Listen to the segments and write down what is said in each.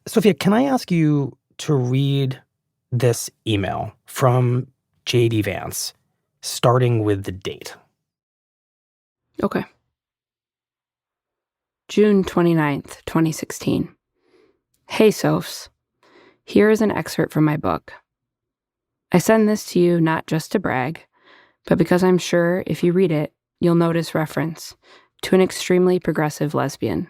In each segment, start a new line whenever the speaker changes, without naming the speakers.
Sophia, can I ask you to read this email from JD Vance, starting with the date?
Okay. June 29th, 2016. Hey, Sophs. Here is an excerpt from my book. I send this to you not just to brag, but because I'm sure if you read it, you'll notice reference to an extremely progressive lesbian.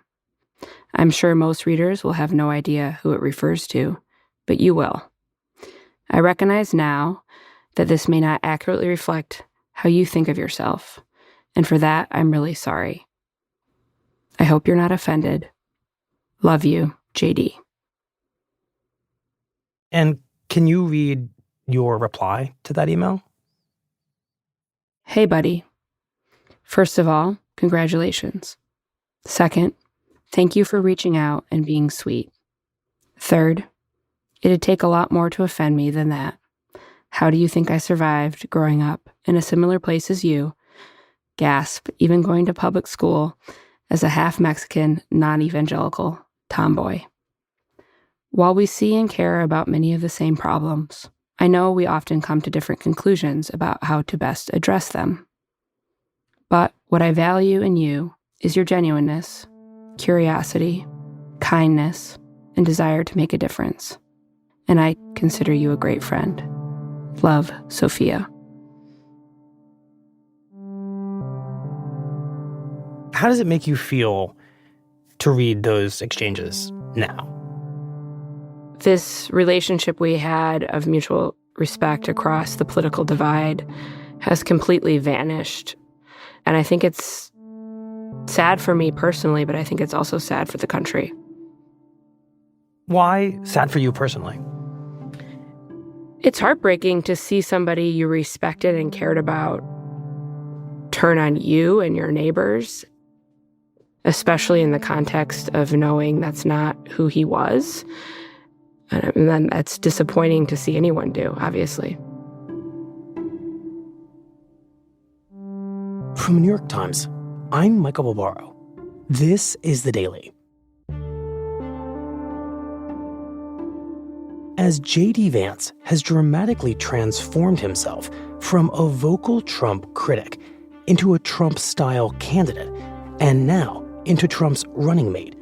I'm sure most readers will have no idea who it refers to, but you will. I recognize now that this may not accurately reflect how you think of yourself, and for that, I'm really sorry. I hope you're not offended. Love you, JD.
And can you read your reply to that email?
Hey, buddy. First of all, congratulations. Second, thank you for reaching out and being sweet. Third, it'd take a lot more to offend me than that. How do you think I survived growing up in a similar place as you? Gasp, even going to public school as a half-Mexican, non-evangelical tomboy. While we see and care about many of the same problems, I know we often come to different conclusions about how to best address them. But what I value in you is your genuineness, curiosity, kindness, and desire to make a difference. And I consider you a great friend. Love, Sophia.
How does it make you feel to read those exchanges now?
This relationship we had of mutual respect across the political divide has completely vanished. And I think it's sad for me personally, but I think it's also sad for the country.
Why sad for you personally?
It's heartbreaking to see somebody you respected and cared about turn on you and your neighbors, especially in the context of knowing that's not who he was. And then that's disappointing to see anyone do, obviously.
From the New York Times, I'm Michael Barbaro. This is The Daily. As JD Vance has dramatically transformed himself from a vocal Trump critic into a Trump-style candidate, and now into Trump's running mate,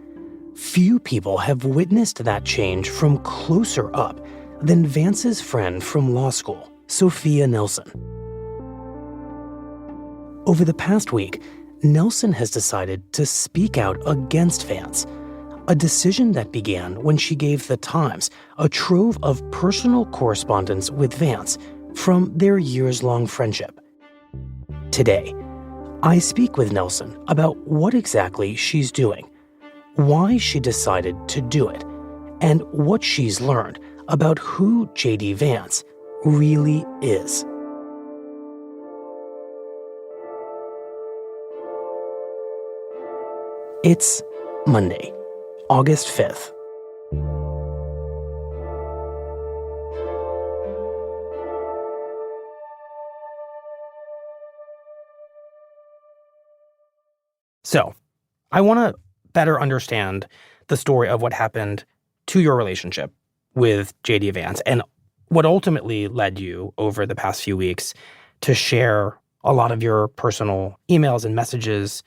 few people have witnessed that change from closer up than Vance's friend from law school, Sofia Nelson. Over the past week, Nelson has decided to speak out against Vance, a decision that began when she gave The Times a trove of personal correspondence with Vance from their years-long friendship. Today, I speak with Nelson about what exactly she's doing, why she decided to do it, and what she's learned about who JD Vance really is. It's Monday, August 5th. So, I want to better understand the story of what happened to your relationship with JD Vance and what ultimately led you over the past few weeks to share a lot of your personal emails and messages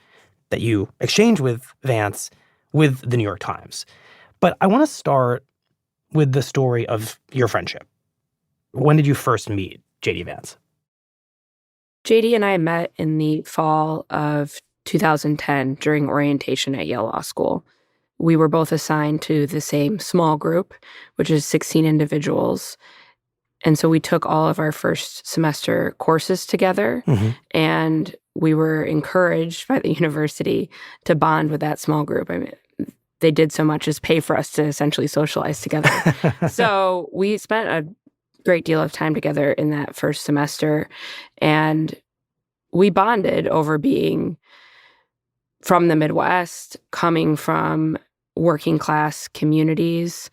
that you exchanged with Vance with the New York Times. But I want to start with the story of your friendship. When did you first meet JD Vance?
JD and I met in the fall of 2010 during orientation at Yale Law School. We were both assigned to the same small group, which is 16 individuals. And so we took all of our first semester courses together, and we were encouraged by the university to bond with that small group. I mean, they did so much as pay for us to essentially socialize together. So we spent a great deal of time together in that first semester, and we bonded over being from the Midwest, coming from working class communities,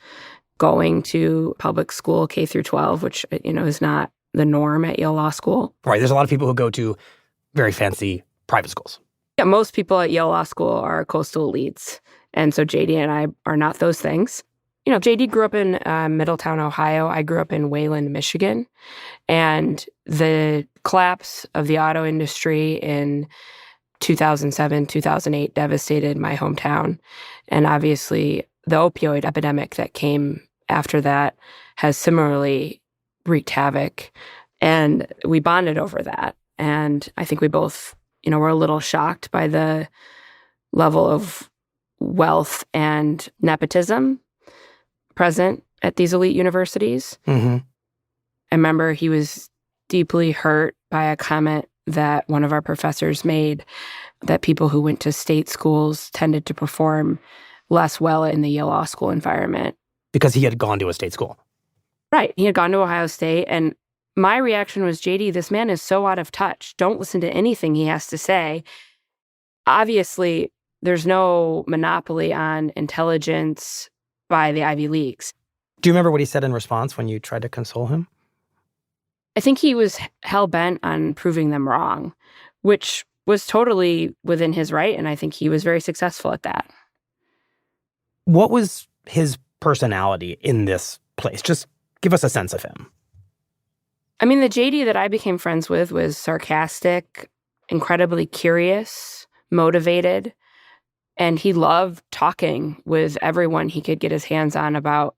going to public school K through 12, which, is not the norm at Yale Law School.
Right. There's a lot of people who go to very fancy private schools.
Yeah, most people at Yale Law School are coastal elites. And so JD and I are not those things. JD grew up in Middletown, Ohio. I grew up in Wayland, Michigan. And the collapse of the auto industry in 2007, 2008 devastated my hometown. And obviously, the opioid epidemic that came after that has similarly wreaked havoc. And we bonded over that. And I think we both, were a little shocked by the level of wealth and nepotism present at these elite universities.
Mm-hmm.
I remember he was deeply hurt by a comment that one of our professors made, that people who went to state schools tended to perform less well in the Yale Law School environment.
Because he had gone to a state school.
Right. He had gone to Ohio State. And my reaction was, JD, this man is so out of touch. Don't listen to anything he has to say. Obviously, there's no monopoly on intelligence by the Ivy Leagues.
Do you remember what he said in response when you tried to console him?
I think he was hell-bent on proving them wrong, which was totally within his right, and I think he was very successful at that.
What was his personality in this place? Just give us a sense of him.
I mean, the JD that I became friends with was sarcastic, incredibly curious, motivated, and he loved talking with everyone he could get his hands on about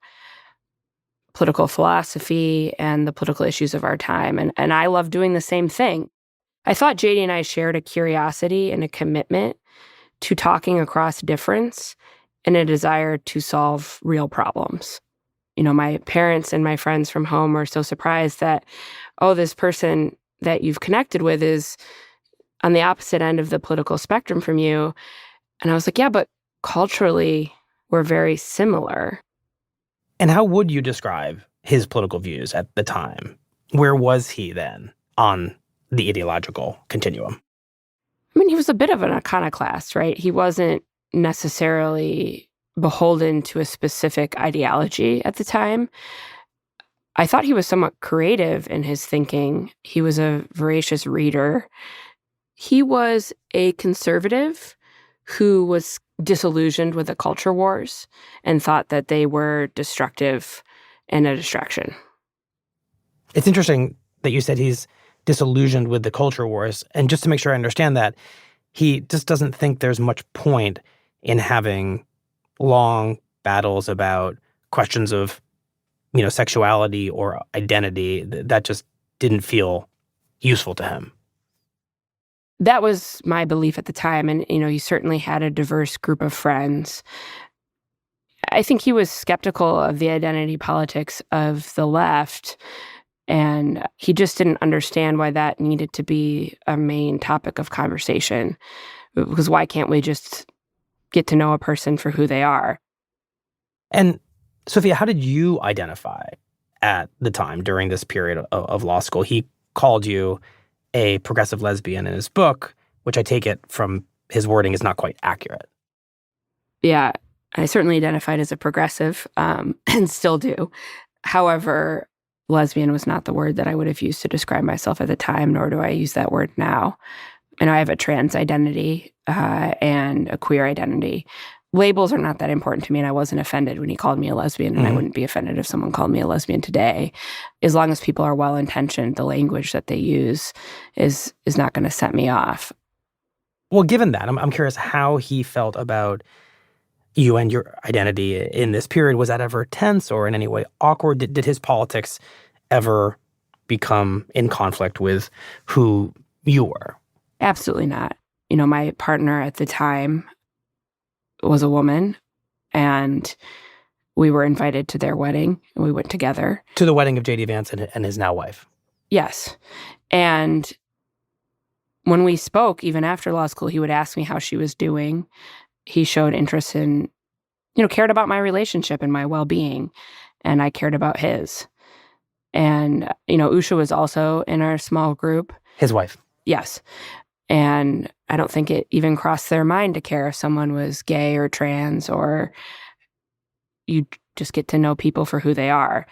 political philosophy and the political issues of our time. And I love doing the same thing. I thought JD and I shared a curiosity and a commitment to talking across difference and a desire to solve real problems. My parents and my friends from home were so surprised that, this person that you've connected with is on the opposite end of the political spectrum from you. And I was like, yeah, but culturally, we're very similar.
And how would you describe his political views at the time? Where was he then on the ideological continuum?
I mean, he was a bit of an iconoclast, right? He wasn't necessarily beholden to a specific ideology at the time. I thought he was somewhat creative in his thinking. He was a voracious reader. He was a conservative who was disillusioned with the culture wars and thought that they were destructive and a distraction.
It's interesting that you said he's disillusioned with the culture wars. And just to make sure I understand that, he just doesn't think there's much point in having long battles about questions of, sexuality or identity. That just didn't feel useful to him.
That was my belief at the time. And, he certainly had a diverse group of friends. I think he was skeptical of the identity politics of the left. And he just didn't understand why that needed to be a main topic of conversation. Because why can't we just get to know a person for who they are?
And Sofia, how did you identify at the time during this period of law school? He called you a progressive lesbian in his book, which I take it from his wording is not quite accurate.
Yeah, I certainly identified as a progressive and still do. However, lesbian was not the word that I would have used to describe myself at the time, nor do I use that word now. And I have a trans identity and a queer identity. Labels are not that important to me, and I wasn't offended when he called me a lesbian, and I wouldn't be offended if someone called me a lesbian today. As long as people are well-intentioned, the language that they use is not going to set me off.
Well, given that, I'm curious how he felt about you and your identity in this period. Was that ever tense or in any way awkward? Did his politics ever become in conflict with who you were?
Absolutely not. My partner at the time was a woman, and we were invited to their wedding, and we went together.
To the wedding of JD Vance and his now wife.
Yes. And when we spoke, even after law school, he would ask me how she was doing. He showed interest in, cared about my relationship and my well-being, and I cared about his. And, Usha was also in our small group.
His wife.
Yes. And I don't think it even crossed their mind to care if someone was gay or trans, or you just get to know people for who they are.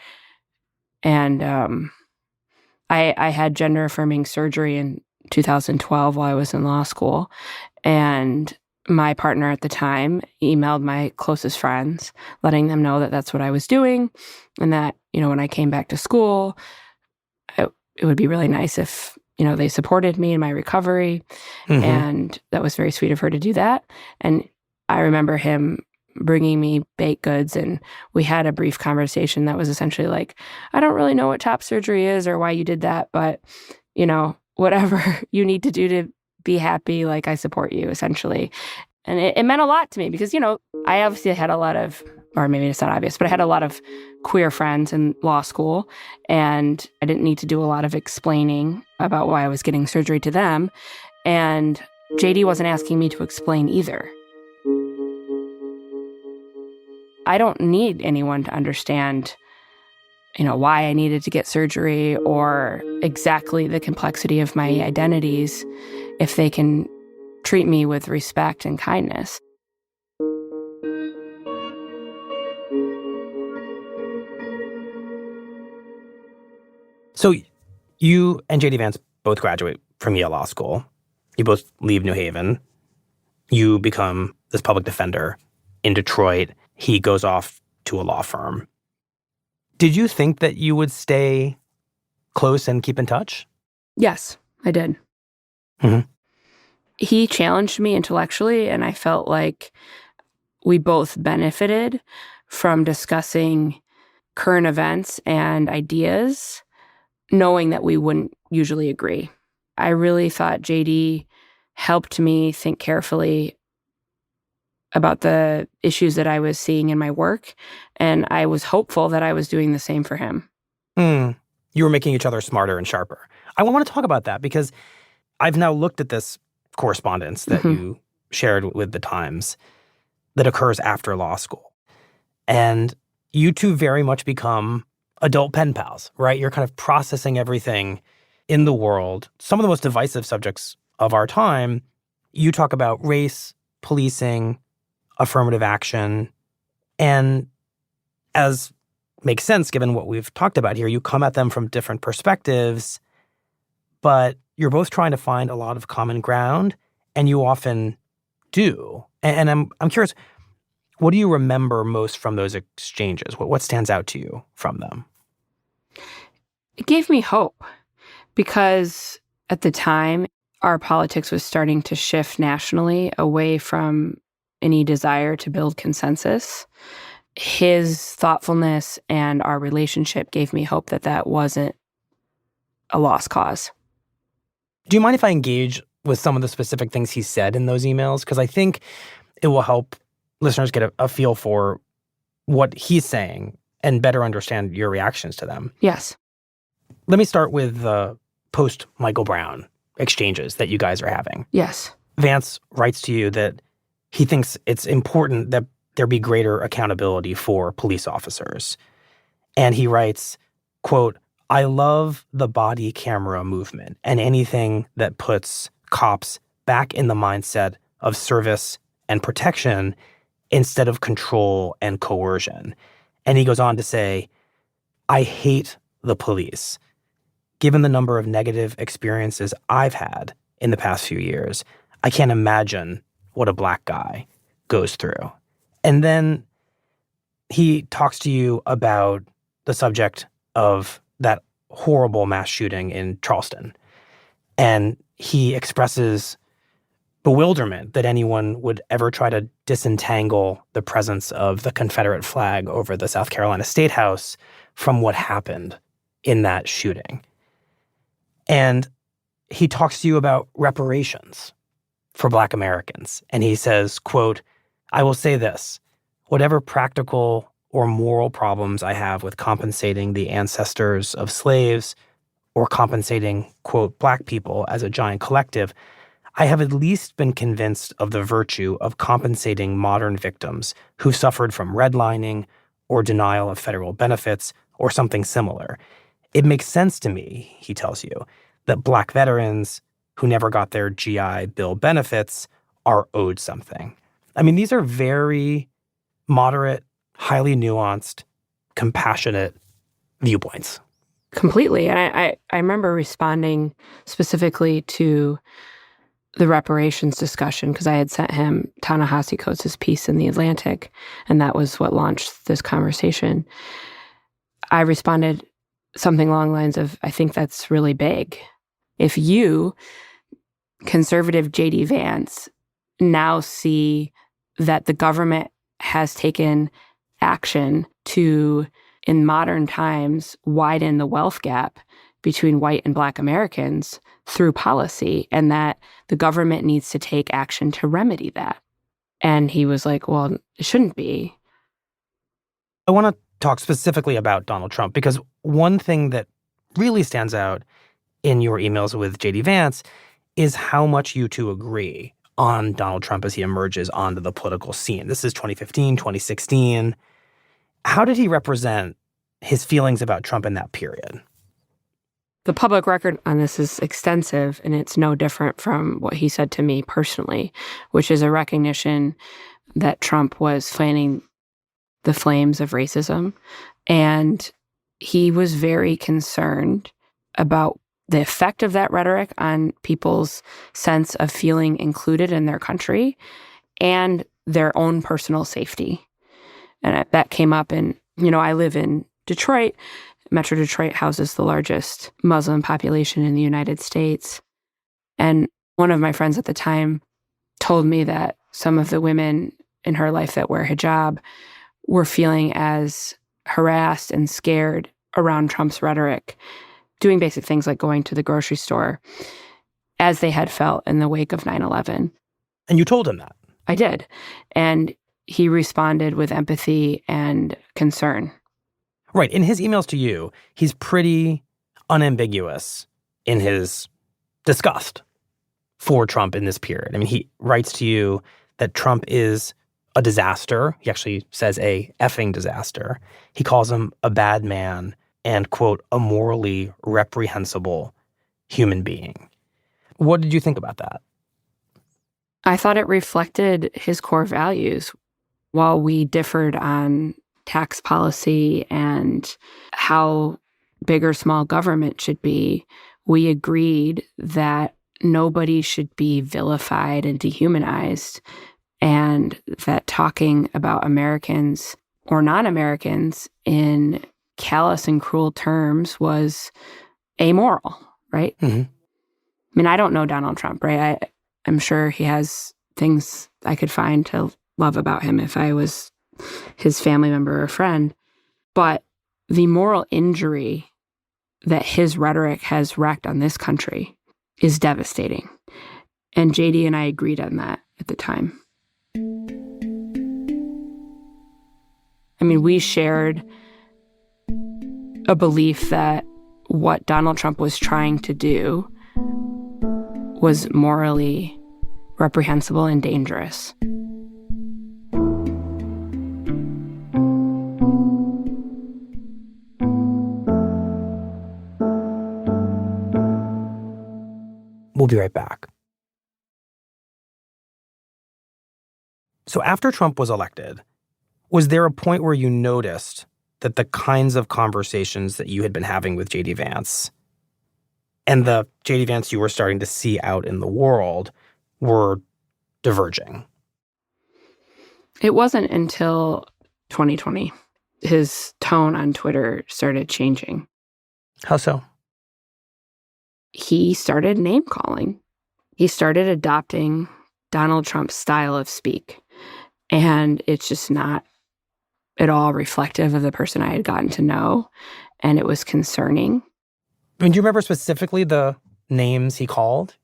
And I had gender-affirming surgery in 2012 while I was in law school. And my partner at the time emailed my closest friends, letting them know that that's what I was doing, and that, when I came back to school, it would be really nice if, they supported me in my recovery.
Mm-hmm.
And that was very sweet of her to do that. And I remember him bringing me baked goods, and we had a brief conversation that was essentially like, I don't really know what top surgery is or why you did that, but, whatever you need to do to be happy, like, I support you, essentially. And it meant a lot to me because, I obviously had a lot of, or maybe it's not obvious, but I had a lot of queer friends in law school, and I didn't need to do a lot of explaining about why I was getting surgery to them. And JD wasn't asking me to explain either. I don't need anyone to understand, why I needed to get surgery or exactly the complexity of my identities if they can treat me with respect and kindness.
So you and JD Vance both graduate from Yale Law School. You both leave New Haven. You become this public defender in Detroit. He goes off to a law firm. Did you think that you would stay close and keep in touch?
Yes, I did.
Mm-hmm.
He challenged me intellectually, and I felt like we both benefited from discussing current events and ideas, knowing that we wouldn't usually agree. I really thought JD helped me think carefully about the issues that I was seeing in my work, and I was hopeful that I was doing the same for him.
You were making each other smarter and sharper. I want to talk about that because I've now looked at this correspondence that you shared with the Times that occurs after law school. And you two very much become adult pen pals, right? You're kind of processing everything in the world. Some of the most divisive subjects of our time, you talk about race, policing, affirmative action. And as makes sense, given what we've talked about here, you come at them from different perspectives, but you're both trying to find a lot of common ground, and you often do. And I'm curious, what do you remember most from those exchanges? What stands out to you from them?
It gave me hope because at the time, our politics was starting to shift nationally away from any desire to build consensus. His thoughtfulness and our relationship gave me hope that that wasn't a lost cause.
Do you mind if I engage with some of the specific things he said in those emails? Because I think it will help listeners get a feel for what he's saying and better understand your reactions to them.
Yes.
Let me start with the post-Michael Brown exchanges that you guys are having.
Yes.
Vance writes to you that he thinks it's important that there be greater accountability for police officers. And he writes, quote, I love the body camera movement and anything that puts cops back in the mindset of service and protection instead of control and coercion. And he goes on to say, I hate the police. Given the number of negative experiences I've had in the past few years, I can't imagine what a black guy goes through. And then he talks to you about the subject of that horrible mass shooting in Charleston. And he expresses bewilderment that anyone would ever try to disentangle the presence of the Confederate flag over the South Carolina State House from what happened in that shooting. And he talks to you about reparations for Black Americans. And he says, quote, I will say this, whatever practical or moral problems I have with compensating the ancestors of slaves or compensating, quote, Black people as a giant collective, I have at least been convinced of the virtue of compensating modern victims who suffered from redlining or denial of federal benefits or something similar. It makes sense to me, he tells you, that Black veterans who never got their GI Bill benefits are owed something. I mean, these are very moderate, highly nuanced, compassionate viewpoints.
Completely. And I remember responding specifically to the reparations discussion, because I had sent him Ta-Nehisi Coates' piece in The Atlantic, and that was what launched this conversation. I responded something along the lines of, I think that's really big. If you, conservative JD Vance, now see that the government has taken action to, in modern times, widen the wealth gap between white and Black Americans through policy, and that the government needs to take action to remedy that. And he was like, well, it shouldn't be.
I want to talk specifically about Donald Trump, because one thing that really stands out in your emails with JD Vance is how much you two agree on Donald Trump as he emerges onto the political scene. This is 2015, 2016. How did he represent his feelings about Trump in that period?
The public record on this is extensive, and it's no different from what he said to me personally, which is a recognition that Trump was fanning the flames of racism. And he was very concerned about the effect of that rhetoric on people's sense of feeling included in their country and their own personal safety. And that came up in, I live in Detroit. Metro Detroit houses the largest Muslim population in the United States. And one of my friends at the time told me that some of the women in her life that wear hijab were feeling as harassed and scared around Trump's rhetoric, doing basic things like going to the grocery store, as they had felt in the wake of 9/11.
And you told him that?
I did. And he responded with empathy and concern.
Right. In his emails to you, he's pretty unambiguous in his disgust for Trump in this period. I mean, he writes to you that Trump is a disaster. He actually says a effing disaster. He calls him a bad man and, quote, a morally reprehensible human being. What did you think about that?
I thought it reflected his core values. While we differed on tax policy and how big or small government should be, we agreed that nobody should be vilified and dehumanized, and that talking about Americans or non-Americans in callous and cruel terms was amoral, right?
Mm-hmm.
I mean, I don't know Donald Trump, right? I'm sure he has things I could find to love about him if I was his family member or friend. But the moral injury that his rhetoric has wreaked on this country is devastating. And JD and I agreed on that at the time. I mean, we shared a belief that what Donald Trump was trying to do was morally reprehensible and dangerous.
We'll be right back. So after Trump was elected, was there a point where you noticed that the kinds of conversations that you had been having with JD Vance and the JD Vance you were starting to see out in the world were diverging?
It wasn't until 2020 his tone on Twitter started changing.
How so?
He started name calling. He started adopting Donald Trump's style of speak. And it's just not at all reflective of the person I had gotten to know. And it was concerning.
I mean, do you remember specifically the names he called?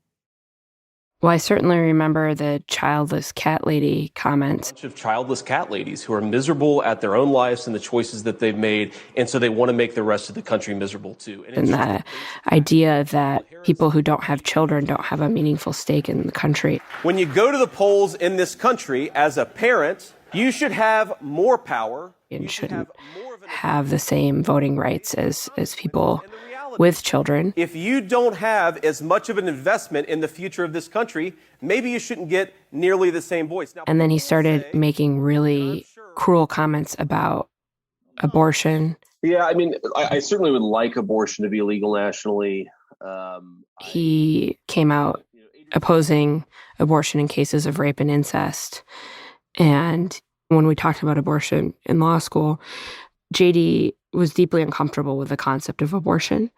Well, I certainly remember the childless cat lady comments.
A bunch of childless cat ladies who are miserable at their own lives and the choices that they've made, and so they want to make the rest of the country miserable too.
And the idea that people who don't have children don't have a meaningful stake in the country.
When you go to the polls in this country as a parent, you should have more power.
And shouldn't have the same voting rights as people with children.
If you don't have as much of an investment in the future of this country, maybe you shouldn't get nearly the same voice. Now,
and then he started making really cruel comments about abortion.
Yeah, I mean, I certainly would like abortion to be illegal nationally.
He came out opposing abortion in cases of rape and incest. And when we talked about abortion in law school, JD was deeply uncomfortable with the concept of abortion.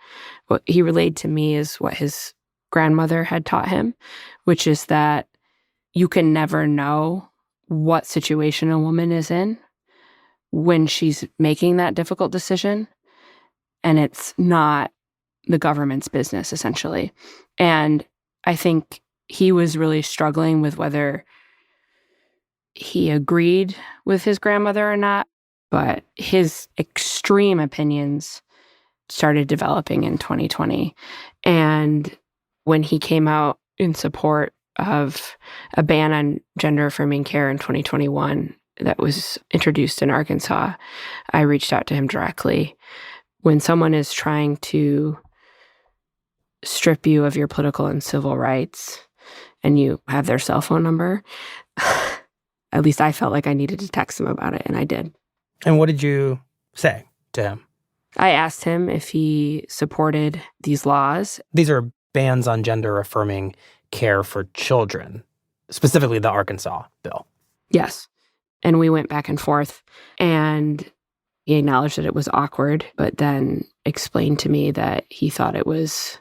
What he relayed to me is what his grandmother had taught him, which is that you can never know what situation a woman is in when she's making that difficult decision. And it's not the government's business, essentially. And I think he was really struggling with whether he agreed with his grandmother or not, but his extreme opinions started developing in 2020. And when he came out in support of a ban on gender-affirming care in 2021 that was introduced in Arkansas, I reached out to him directly. When someone is trying to strip you of your political and civil rights and you have their cell phone number, at least I felt like I needed to text him about it, and I did.
And what did you say to him?
I asked him if he supported these laws.
These are bans on gender-affirming care for children, specifically the Arkansas bill.
Yes. And we went back and forth, and he acknowledged that it was awkward, but then explained to me that he thought it was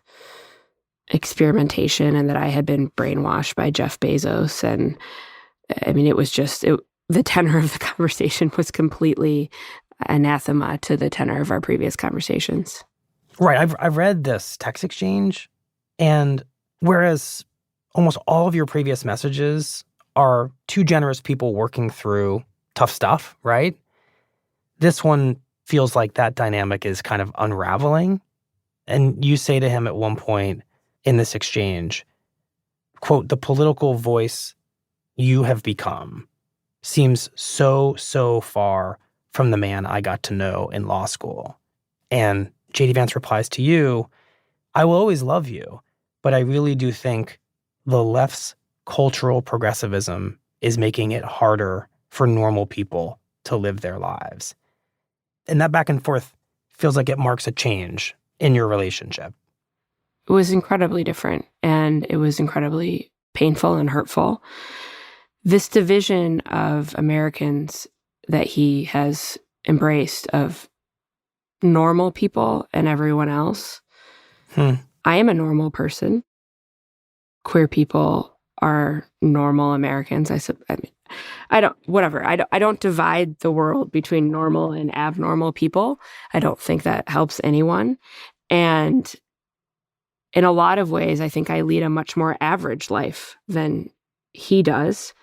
experimentation and that I had been brainwashed by Jeff Bezos. And I mean, it was just, the tenor of the conversation was completely anathema to the tenor of our previous conversations.
Right. I've read this text exchange, and whereas almost all of your previous messages are two generous people working through tough stuff, right? This one feels like that dynamic is kind of unraveling. And you say to him at one point in this exchange, quote, "The political voice you have become seems so far from the man I got to know in law school." And JD Vance replies to you, "I will always love you, but I really do think the left's cultural progressivism is making it harder for normal people to live their lives." And that back and forth feels like it marks a change in your relationship.
It was incredibly different, and it was incredibly painful and hurtful. This division of Americans that he has embraced of normal people and everyone else. I am a normal person. Queer people are normal Americans. I don't divide the world between normal and abnormal people. I don't think that helps anyone. And in a lot of ways, I think I lead a much more average life than he does.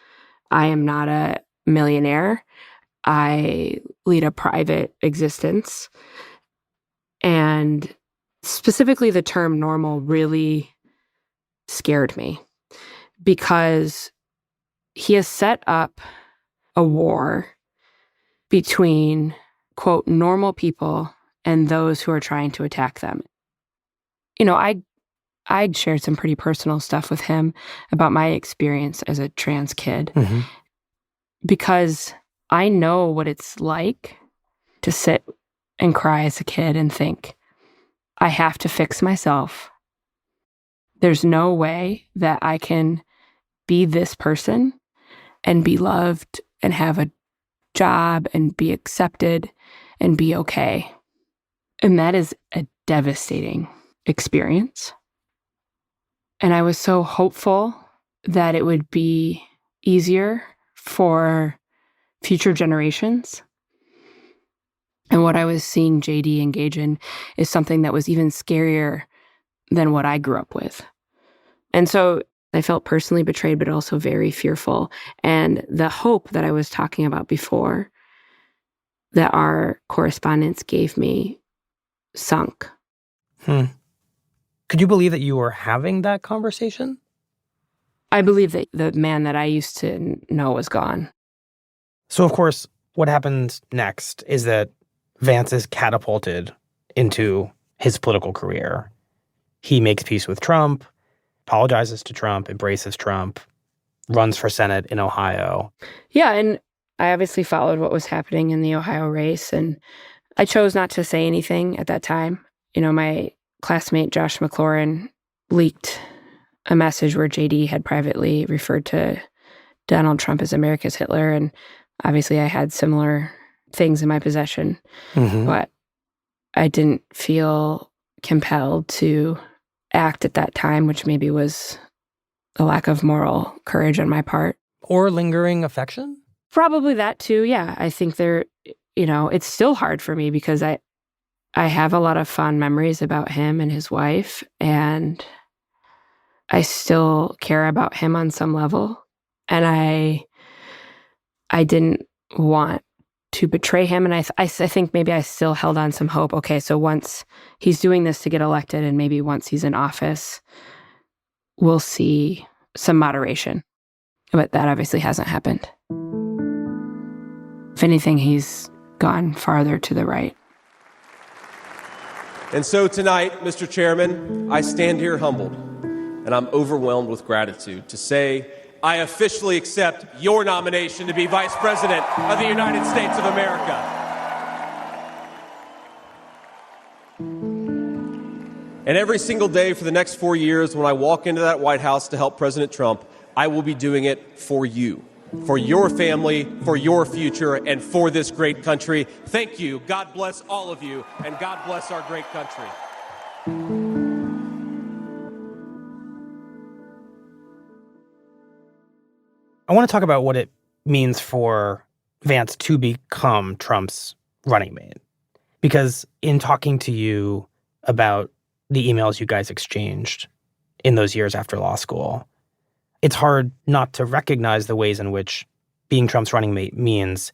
I am not a millionaire. I lead a private existence. And specifically, the term normal really scared me because he has set up a war between, quote, normal people and those who are trying to attack them. You know, I shared some pretty personal stuff with him about my experience as a trans kid because I know what it's like to sit and cry as a kid and think, I have to fix myself. There's no way that I can be this person and be loved and have a job and be accepted and be okay. And that is a devastating experience. And I was so hopeful that it would be easier for future generations. And what I was seeing JD engage in is something that was even scarier than what I grew up with. And so I felt personally betrayed, but also very fearful. And the hope that I was talking about before that our correspondence gave me sunk.
Could you believe that you were having that conversation?
I believe that the man that I used to know was gone.
So, of course, what happens next is that Vance is catapulted into his political career. He makes peace with Trump, apologizes to Trump, embraces Trump, runs for Senate in Ohio.
Yeah, and I obviously followed what was happening in the Ohio race, and I chose not to say anything at that time. You know, my classmate Josh McLaurin leaked a message where JD had privately referred to Donald Trump as America's Hitler. And obviously I had similar things in my possession, but I didn't feel compelled to act at that time, which maybe was a lack of moral courage on my part.
Or lingering affection?
Probably that too, yeah. I think it's still hard for me because I have a lot of fond memories about him and his wife, and I still care about him on some level. And I didn't want to betray him. And I think maybe I still held on some hope. Okay, so once he's doing this to get elected, and maybe once he's in office, we'll see some moderation. But that obviously hasn't happened. If anything, he's gone farther to the right.
And so tonight, Mr. Chairman, I stand here humbled, and I'm overwhelmed with gratitude to say I officially accept your nomination to be Vice President of the United States of America. And every single day for the next 4 years, when I walk into that White House to help President Trump, I will be doing it for you, for your family, for your future, and for this great country. Thank you. God bless all of you, and God bless our great country.
I want to talk about what it means for Vance to become Trump's running mate. Because in talking to you about the emails you guys exchanged in those years after law school, it's hard not to recognize the ways in which being Trump's running mate means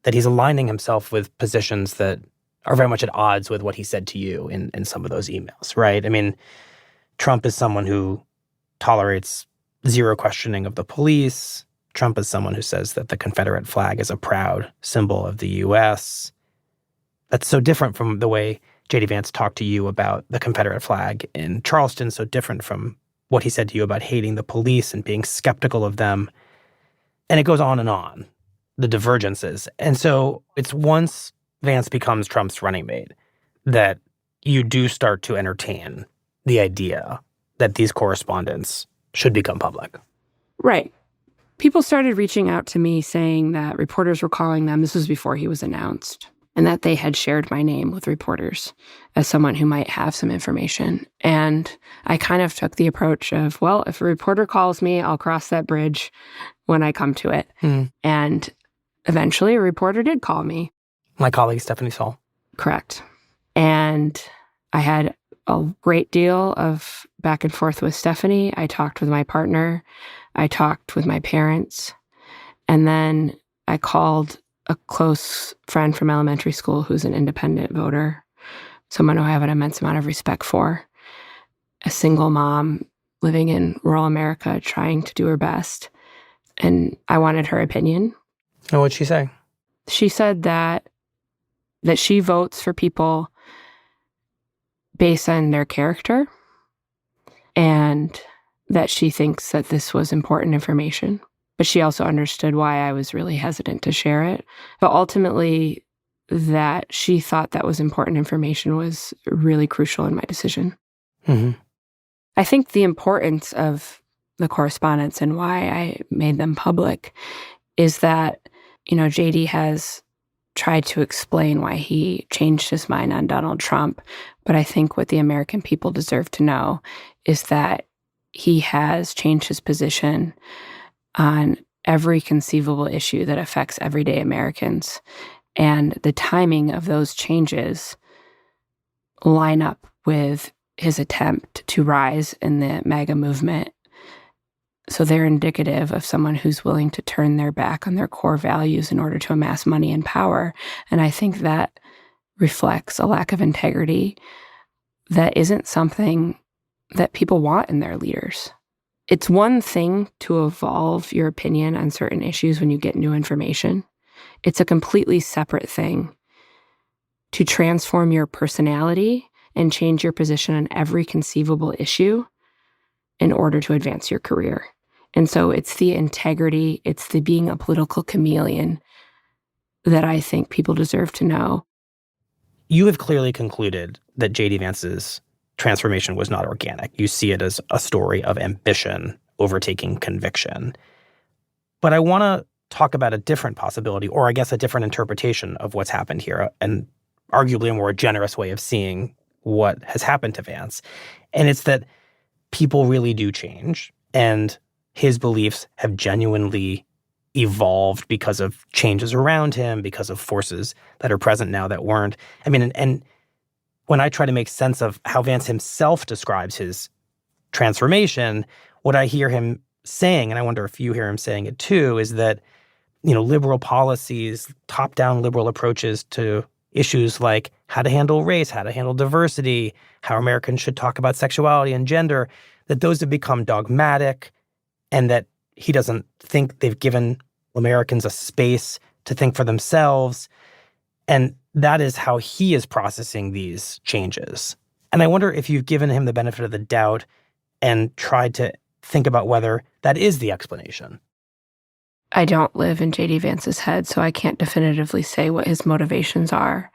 that he's aligning himself with positions that are very much at odds with what he said to you in some of those emails, right? I mean, Trump is someone who tolerates zero questioning of the police. Trump is someone who says that the Confederate flag is a proud symbol of the U.S. That's so different from the way JD Vance talked to you about the Confederate flag in Charleston, so different from what he said to you about hating the police and being skeptical of them. And it goes on, the divergences. And so it's once Vance becomes Trump's running mate that you do start to entertain the idea that these correspondence should become public.
Right. People started reaching out to me saying that reporters were calling them, this was before he was announced, and that they had shared my name with reporters as someone who might have some information. And I kind of took the approach of, well, if a reporter calls me, I'll cross that bridge when I come to it. And eventually a reporter did call me.
My colleague, Stephanie Saul.
Correct. And I had a great deal of back and forth with Stephanie. I talked with my partner. I talked with my parents. And then I called a close friend from elementary school who's an independent voter, someone who I have an immense amount of respect for, a single mom living in rural America trying to do her best. And I wanted her opinion.
And what'd she say?
She said that she votes for people based on their character, and that she thinks that this was important information. But she also understood why I was really hesitant to share it. But ultimately, that she thought that was important information was really crucial in my decision. I think the importance of the correspondence and why I made them public is that, JD has tried to explain why he changed his mind on Donald Trump. But I think what the American people deserve to know is that he has changed his position on every conceivable issue that affects everyday Americans. And the timing of those changes line up with his attempt to rise in the MAGA movement. So they're indicative of someone who's willing to turn their back on their core values in order to amass money and power. And I think that reflects a lack of integrity that isn't something that people want in their leaders. It's one thing to evolve your opinion on certain issues when you get new information. It's a completely separate thing to transform your personality and change your position on every conceivable issue in order to advance your career. And so it's the integrity, it's the being a political chameleon that I think people deserve to know.
You have clearly concluded that JD Vance's transformation was not organic. You see it as a story of ambition overtaking conviction. But I want to talk about a different possibility, or I guess a different interpretation of what's happened here, and arguably a more generous way of seeing what has happened to Vance. And it's that people really do change, and his beliefs have genuinely evolved because of changes around him, because of forces that are present now that weren't. I mean, and when I try to make sense of how Vance himself describes his transformation, what I hear him saying, and I wonder if you hear him saying it too, is that, liberal policies, top-down liberal approaches to issues like how to handle race, how to handle diversity, how Americans should talk about sexuality and gender, that those have become dogmatic, and that he doesn't think they've given Americans a space to think for themselves. And that is how he is processing these changes. And I wonder if you've given him the benefit of the doubt and tried to think about whether that is the explanation.
I don't live in JD Vance's head, so I can't definitively say what his motivations are.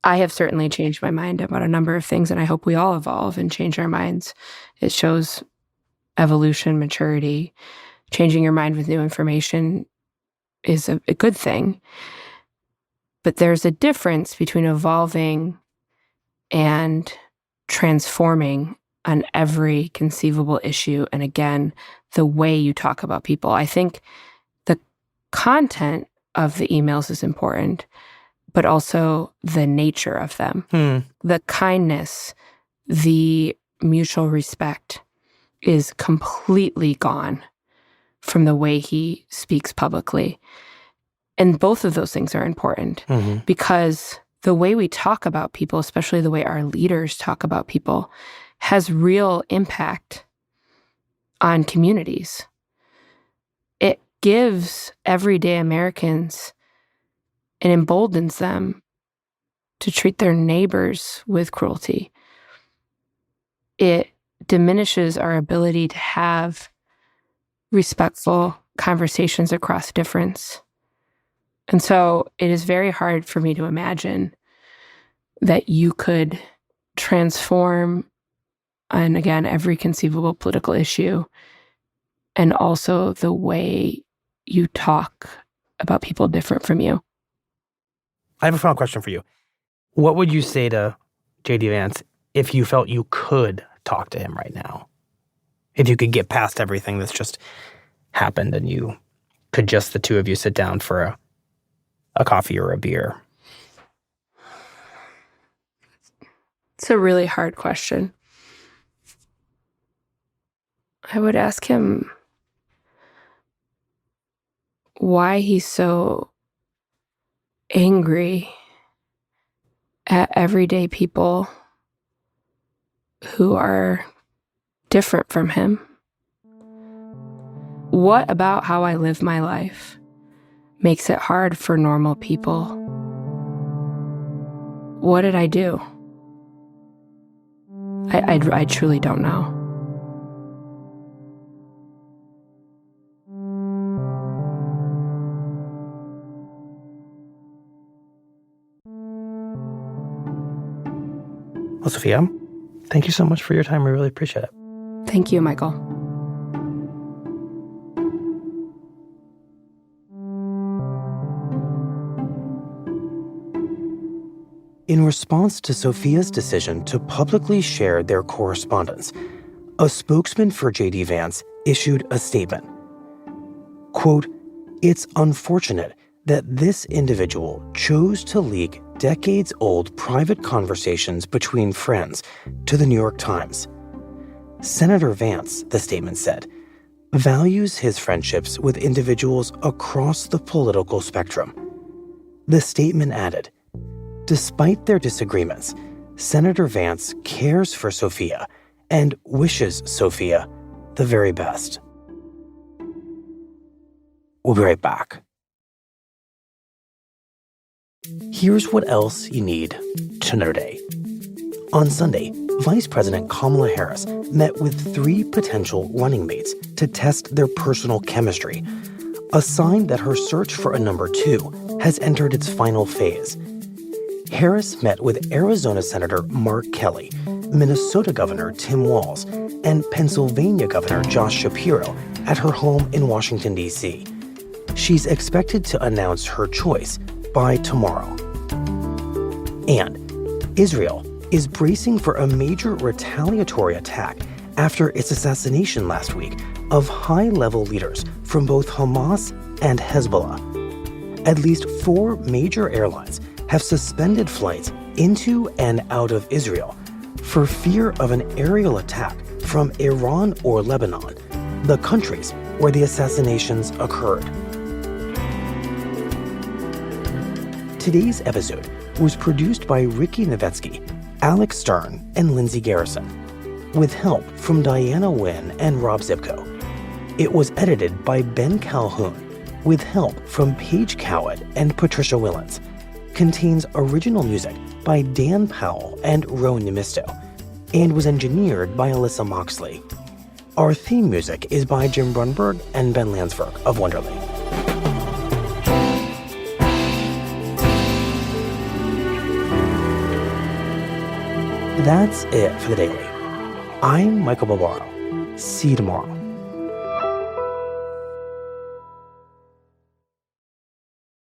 I have certainly changed my mind about a number of things, and I hope we all evolve and change our minds. It shows evolution, maturity. Changing your mind with new information is a good thing. But there's a difference between evolving and transforming on every conceivable issue. And again, the way you talk about people. I think the content of the emails is important, but also the nature of them. The kindness, the mutual respect is completely gone from the way he speaks publicly. And both of those things are important because the way we talk about people, especially the way our leaders talk about people, has real impact on communities. It gives everyday Americans and emboldens them to treat their neighbors with cruelty. It diminishes our ability to have respectful conversations across difference. And so it is very hard for me to imagine that you could transform on, again, every conceivable political issue, and also the way you talk about people different from you.
I have a final question for you. What would you say to JD Vance if you felt you could talk to him right now? If you could get past everything that's just happened and you could just, the two of you, sit down for a coffee or a beer?
It's a really hard question. I would ask him why he's so angry at everyday people who are different from him. What about how I live my life makes it hard for normal people? What did I do? I truly don't know.
Well, Sofia, thank you so much for your time. We really appreciate it.
Thank you, Michael.
In response to Sofia's decision to publicly share their correspondence, a spokesman for JD Vance issued a statement. Quote, "It's unfortunate that this individual chose to leak decades-old private conversations between friends to the New York Times. Senator Vance," the statement said, "values his friendships with individuals across the political spectrum." The statement added, "Despite their disagreements, Senator Vance cares for Sofia and wishes Sofia the very best." We'll be right back. Here's what else you need to know today. On Sunday, Vice President Kamala Harris met with 3 potential running mates to test their personal chemistry, a sign that her search for a number 2 has entered its final phase. Harris met with Arizona Senator Mark Kelly Minnesota Governor Tim Walz and Pennsylvania Governor Josh Shapiro at her home in Washington, D.C. She's expected to announce her choice by tomorrow. And Israel is bracing for a major retaliatory attack after its assassination last week of high-level leaders from both Hamas and Hezbollah. At least 4 major airlines have suspended flights into and out of Israel for fear of an aerial attack from Iran or Lebanon, the countries where the assassinations occurred. Today's episode was produced by Ricky Novetsky, Alex Stern, and Lindsay Garrison, with help from Diana Wynn and Rob Zipko. It was edited by Ben Calhoun, with help from Paige Cowett and Patricia Willens. Contains original music by Dan Powell and Rowan Nemisto, and was engineered by Alyssa Moxley. Our theme music is by Jim Brunberg and Ben Landsberg of Wonderly. That's it for the Daily. I'm Michael Barbaro. See you tomorrow.